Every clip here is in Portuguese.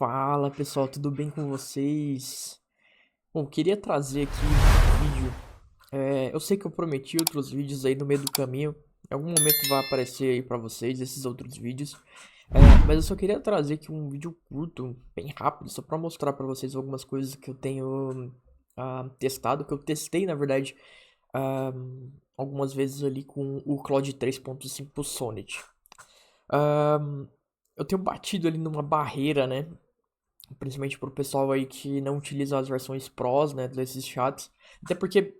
Fala pessoal, tudo bem com vocês? Bom, queria trazer aqui um vídeo. Eu sei que eu prometi outros vídeos aí no meio do caminho. Em algum momento vai aparecer aí pra vocês esses outros vídeos. Mas eu só queria trazer aqui um vídeo curto, bem rápido, só pra mostrar pra vocês algumas coisas que eu tenho testado, que eu testei na verdade ah, algumas vezes ali com o Claude 3.5 Sonnet. Ah, eu tenho batido ali numa barreira, né? Principalmente pro pessoal aí que não utiliza as versões pros, né, desses chats. Até porque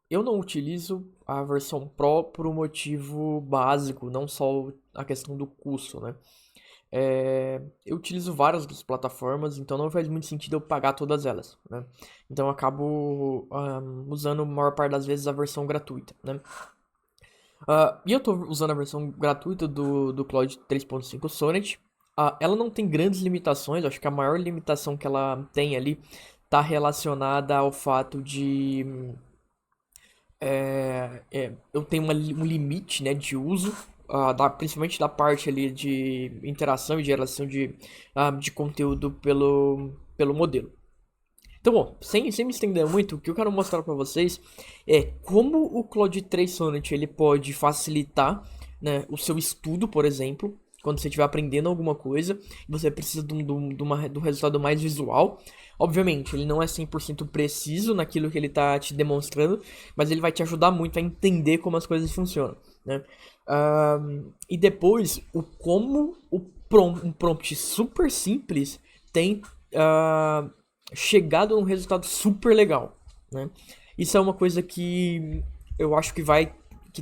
eu não utilizo a versão Pro por um motivo básico, não só a questão do custo, né. Eu utilizo várias das plataformas, então não faz muito sentido eu pagar todas elas, né. Então eu acabo usando a maior parte das vezes a versão gratuita, né. E eu tô usando a versão gratuita do Claude 3.5 Sonnet. Ela não tem grandes limitações, acho que a maior limitação que ela tem ali tá relacionada ao fato de eu tenho um limite, né, de uso, principalmente da parte ali de interação e geração de conteúdo pelo modelo. Então, bom, sem me estender muito, o que eu quero mostrar para vocês é como o Claude 3 Sonnet ele pode facilitar, né, o seu estudo, por exemplo, quando você estiver aprendendo alguma coisa e você precisa do resultado mais visual. Obviamente, ele não é 100% preciso naquilo que ele está te demonstrando, mas ele vai te ajudar muito a entender como as coisas funcionam, né? E depois, um prompt super simples tem chegado a um resultado super legal, né? Isso é uma coisa que eu acho que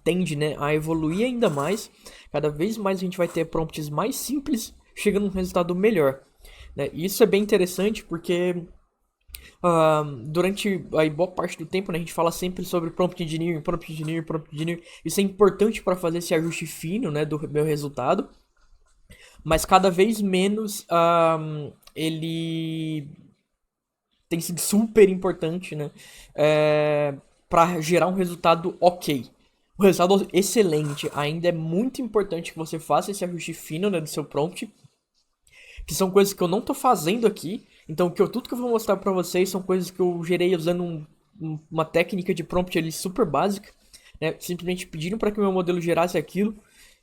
tende, né, a evoluir ainda mais. Cada vez mais a gente vai ter prompts mais simples chegando a um resultado melhor, né? E isso é bem interessante porque durante a boa parte do tempo, né, a gente fala sempre sobre prompt engineering, prompt engineering, prompt engineering. Isso é importante para fazer esse ajuste fino, né, do meu resultado, mas cada vez menos ele tem sido super importante, né? Para gerar um resultado ok. O resultado excelente ainda é muito importante que você faça esse ajuste fino, né, do seu prompt, que são coisas que eu não tô fazendo aqui. Então, tudo que eu vou mostrar para vocês são coisas que eu gerei usando uma técnica de prompt ali super básica, né? Simplesmente pedindo para que o meu modelo gerasse aquilo.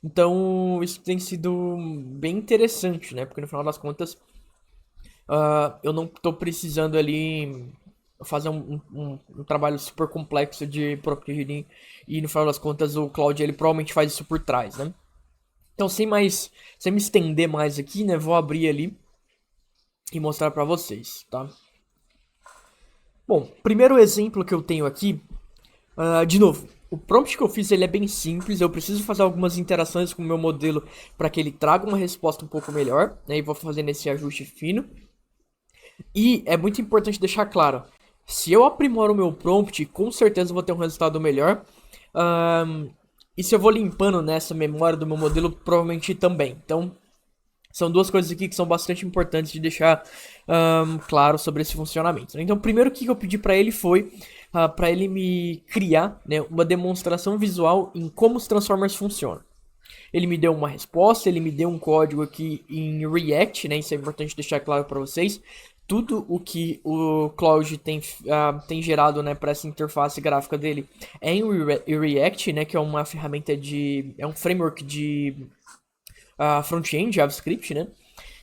Então, isso tem sido bem interessante, né? Porque no final das contas, eu não tô precisando ali fazer um trabalho super complexo de prompt engineering e no final das contas o Claude ele provavelmente faz isso por trás, né? Então sem me estender mais aqui, né, vou abrir ali e mostrar pra vocês, tá? Bom, primeiro exemplo que eu tenho aqui, de novo, o prompt que eu fiz ele é bem simples, eu preciso fazer algumas interações com o meu modelo para que ele traga uma resposta um pouco melhor, né, e vou fazendo esse ajuste fino. E é muito importante deixar claro, se eu aprimoro o meu prompt, com certeza eu vou ter um resultado melhor. Ahn, e se eu vou limpando nessa memória do meu modelo, provavelmente também. Então, são duas coisas aqui que são bastante importantes de deixar claro sobre esse funcionamento. Então, primeiro que eu pedi para ele foi para ele me criar, né, uma demonstração visual em como os Transformers funcionam. Ele me deu uma resposta, ele me deu um código aqui em React, né? Isso é importante deixar claro para vocês. Tudo o que o Claude tem gerado, né, para essa interface gráfica dele é em React, né, que é uma ferramenta é um framework de front-end JavaScript, né?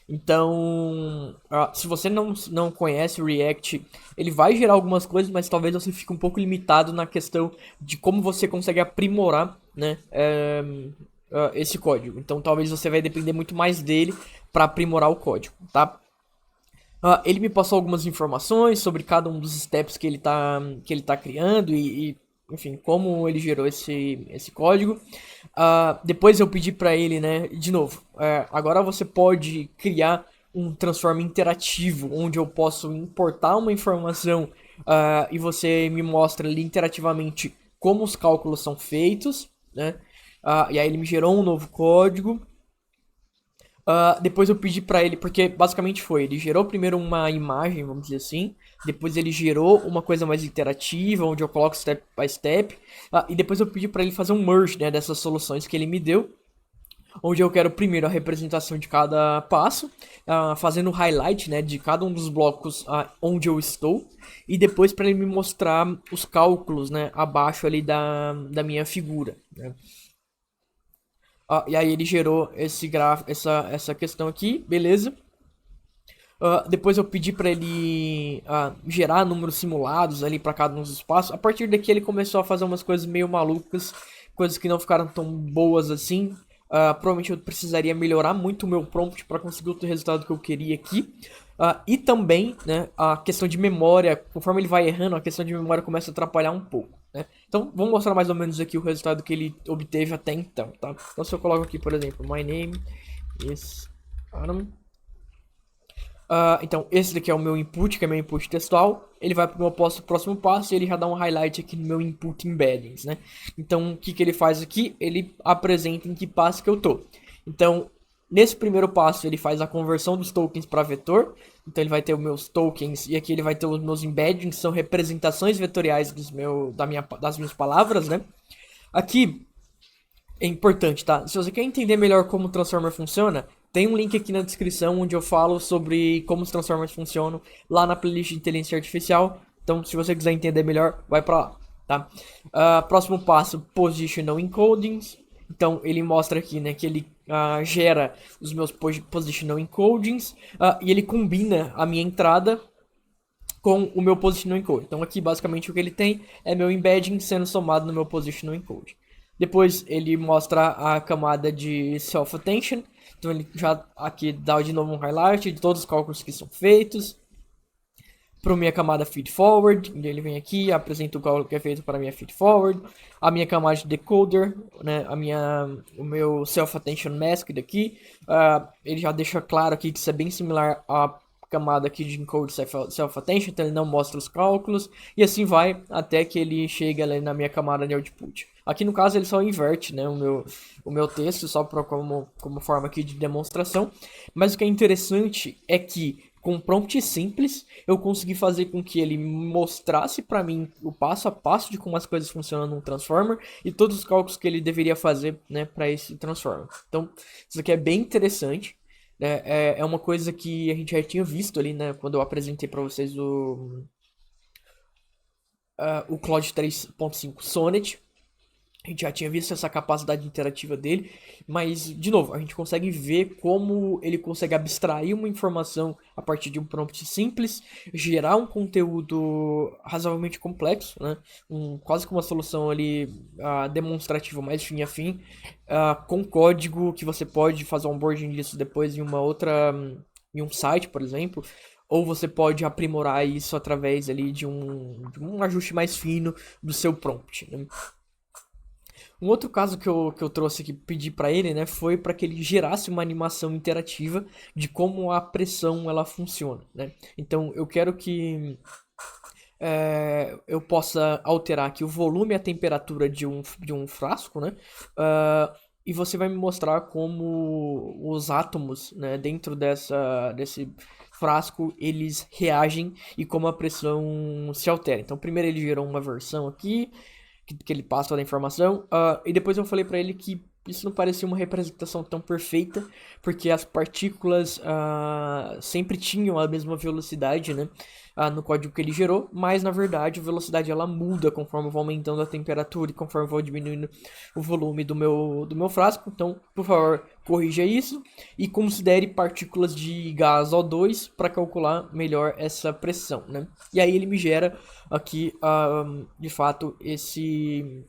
Então, se você não conhece o React, ele vai gerar algumas coisas, mas talvez você fique um pouco limitado na questão de como você consegue aprimorar, né, esse código. Então, talvez você vai depender muito mais dele para aprimorar o código, tá? Ele me passou algumas informações sobre cada um dos steps que ele tá criando enfim, como ele gerou esse código. Depois eu pedi para ele, né, de novo, agora você pode criar um transform interativo, onde eu posso importar uma informação e você me mostra ali interativamente como os cálculos são feitos, né? E aí ele me gerou um novo código. Depois eu pedi pra ele, porque basicamente foi, ele gerou primeiro uma imagem, vamos dizer assim, depois ele gerou uma coisa mais interativa, onde eu coloco step by step, e depois eu pedi pra ele fazer um merge, né, dessas soluções que ele me deu, onde eu quero primeiro a representação de cada passo, fazendo highlight, né, de cada um dos blocos onde eu estou, e depois para ele me mostrar os cálculos, né, abaixo ali da minha figura, né. E aí ele gerou esse gráfico, essa questão aqui, beleza. Depois eu pedi para ele gerar números simulados ali para cada um dos passos. A partir daqui ele começou a fazer umas coisas meio malucas, coisas que não ficaram tão boas assim. Provavelmente eu precisaria melhorar muito o meu prompt para conseguir o resultado que eu queria aqui. E também, né, a questão de memória, conforme ele vai errando, a questão de memória começa a atrapalhar um pouco, né? Então, vamos mostrar mais ou menos aqui o resultado que ele obteve até então, tá? Então, se eu coloco aqui, por exemplo, my name is Adam. Então, esse daqui é o meu input, que é meu input textual. Ele vai para o meu próximo passo e ele já dá um highlight aqui no meu input embeddings, né? Então, o que, que ele faz aqui? Ele apresenta em que passo que eu tô. Então, nesse primeiro passo, ele faz a conversão dos tokens para vetor. Então, ele vai ter os meus tokens e aqui ele vai ter os meus embeddings, são representações vetoriais das minhas palavras, né? Aqui é importante, tá? Se você quer entender melhor como o Transformer funciona, tem um link aqui na descrição onde eu falo sobre como os Transformers funcionam lá na playlist de inteligência artificial. Então, se você quiser entender melhor, vai pra lá, tá? Próximo passo, Positional Encodings. Então, ele mostra aqui, né, que ele gera os meus Positional Encodings e ele combina a minha entrada com o meu Positional Encode. Então, aqui, basicamente, o que ele tem é meu embedding sendo somado no meu Positional Encode. Depois ele mostra a camada de Self-Attention. Então ele já aqui dá de novo um highlight de todos os cálculos que são feitos. Para minha camada Feed Forward, ele vem aqui, apresenta o cálculo que é feito para a minha Feed Forward. A minha camada de Decoder, né, o meu Self-Attention Mask daqui. Ele já deixa claro aqui que isso é bem similar à camada aqui de Encode Self-Attention, então ele não mostra os cálculos. E assim vai até que ele chega ali na minha camada de Output. Aqui no caso ele só inverte, né, o meu texto, só como forma aqui de demonstração. Mas o que é interessante é que com um prompt simples eu consegui fazer com que ele mostrasse para mim o passo a passo de como as coisas funcionam num Transformer e todos os cálculos que ele deveria fazer, né, para esse Transformer. Então isso aqui é bem interessante. É uma coisa que a gente já tinha visto ali, né, quando eu apresentei para vocês o Claude 3.5 Sonnet. A gente já tinha visto essa capacidade interativa dele, mas, de novo, a gente consegue ver como ele consegue abstrair uma informação a partir de um prompt simples, gerar um conteúdo razoavelmente complexo, né? Quase que uma solução ali demonstrativa mais fim a fim, com código que você pode fazer onboarding disso depois em um site, por exemplo, ou você pode aprimorar isso através ali de um ajuste mais fino do seu prompt, né? Um outro caso que eu trouxe aqui, pedi para ele, né, foi para que ele gerasse uma animação interativa de como a pressão ela funciona, né? Então eu quero que eu possa alterar aqui o volume e a temperatura de um frasco, né? E você vai me mostrar como os átomos, né, dentro desse frasco eles reagem e como a pressão se altera. Então primeiro ele gerou uma versão aqui que ele passa toda a informação. E depois eu falei pra ele que isso não parecia uma representação tão perfeita, porque as partículas sempre tinham a mesma velocidade, né, no código que ele gerou, mas na verdade a velocidade ela muda conforme eu vou aumentando a temperatura e conforme eu vou diminuindo o volume do meu frasco. Então, por favor, corrija isso e considere partículas de gás O2 para calcular melhor essa pressão, né? E aí ele me gera aqui, de fato, esse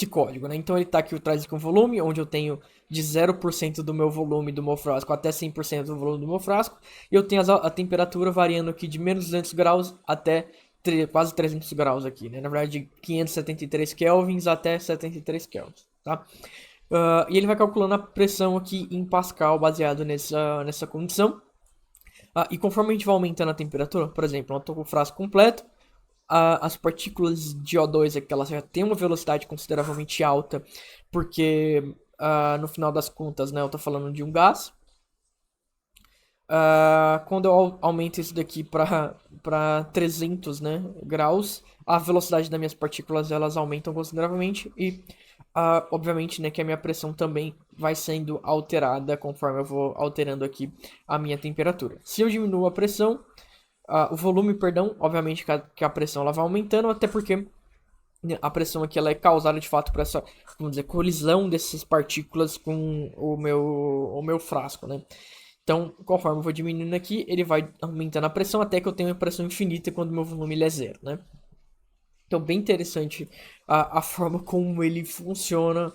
código, né? Então ele está aqui atrás com volume, onde eu tenho de 0% do meu volume do meu frasco até 100% do volume do meu frasco. E eu tenho a temperatura variando aqui de menos 200 graus até quase 300 graus aqui, né? Na verdade, de 573 kelvins até 73 kelvins, tá? E ele vai calculando a pressão aqui em Pascal, baseado nessa condição. E conforme a gente vai aumentando a temperatura, por exemplo, eu estou com o frasco completo, as partículas de O2 aqui, elas já têm uma velocidade consideravelmente alta, porque no final das contas, né, eu estou falando de um gás. Quando eu aumento isso daqui para 300, né, graus, a velocidade das minhas partículas elas aumentam consideravelmente e, obviamente, né, que a minha pressão também vai sendo alterada conforme eu vou alterando aqui a minha temperatura. Se eu diminuo a pressão, o volume, perdão, obviamente que a pressão ela vai aumentando, até porque a pressão aqui ela é causada de fato por essa, vamos dizer, colisão dessas partículas com o meu frasco, né? Então, conforme eu vou diminuindo aqui, ele vai aumentando a pressão até que eu tenho uma pressão infinita quando meu volume ele é zero, né? Então, bem interessante a forma como ele funciona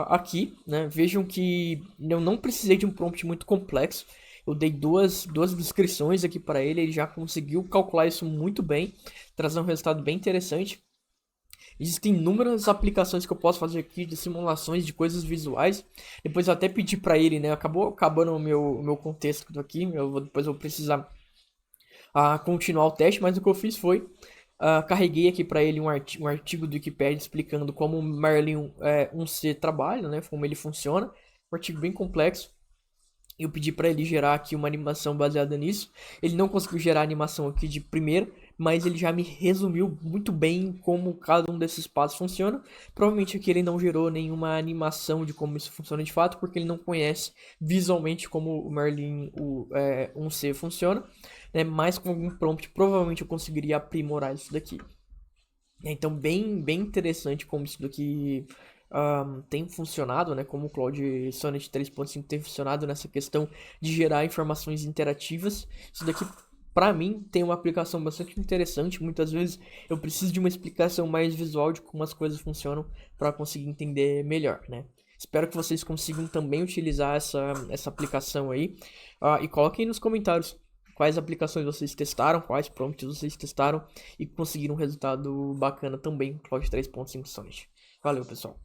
aqui, né? Vejam que eu não precisei de um prompt muito complexo. Eu dei duas descrições aqui para ele, ele já conseguiu calcular isso muito bem, trazer um resultado bem interessante. Existem inúmeras aplicações que eu posso fazer aqui de simulações de coisas visuais. Depois eu até pedi para ele, né? Acabou acabando o meu contexto aqui. Depois eu vou precisar continuar o teste, mas o que eu fiz foi carreguei aqui para ele um artigo do Wikipedia explicando como o Merlin 1C trabalha, né? Como ele funciona. Um artigo bem complexo. Eu pedi para ele gerar aqui uma animação baseada nisso. Ele não conseguiu gerar a animação aqui de primeira, mas ele já me resumiu muito bem como cada um desses passos funciona. Provavelmente aqui ele não gerou nenhuma animação de como isso funciona de fato, porque ele não conhece visualmente como o Merlin 1C funciona, né? Mas com algum prompt provavelmente eu conseguiria aprimorar isso daqui. Então, bem interessante como isso daqui tem funcionado, né? Como o Cloud Sonnet 3.5 tem funcionado nessa questão de gerar informações interativas. Isso daqui, para mim, tem uma aplicação bastante interessante. Muitas vezes eu preciso de uma explicação mais visual de como as coisas funcionam para conseguir entender melhor, né? Espero que vocês consigam também utilizar essa aplicação aí. E coloquem nos comentários quais aplicações vocês testaram, quais prompts vocês testaram e conseguiram um resultado bacana também com Cloud 3.5 Sonnet. Valeu, pessoal.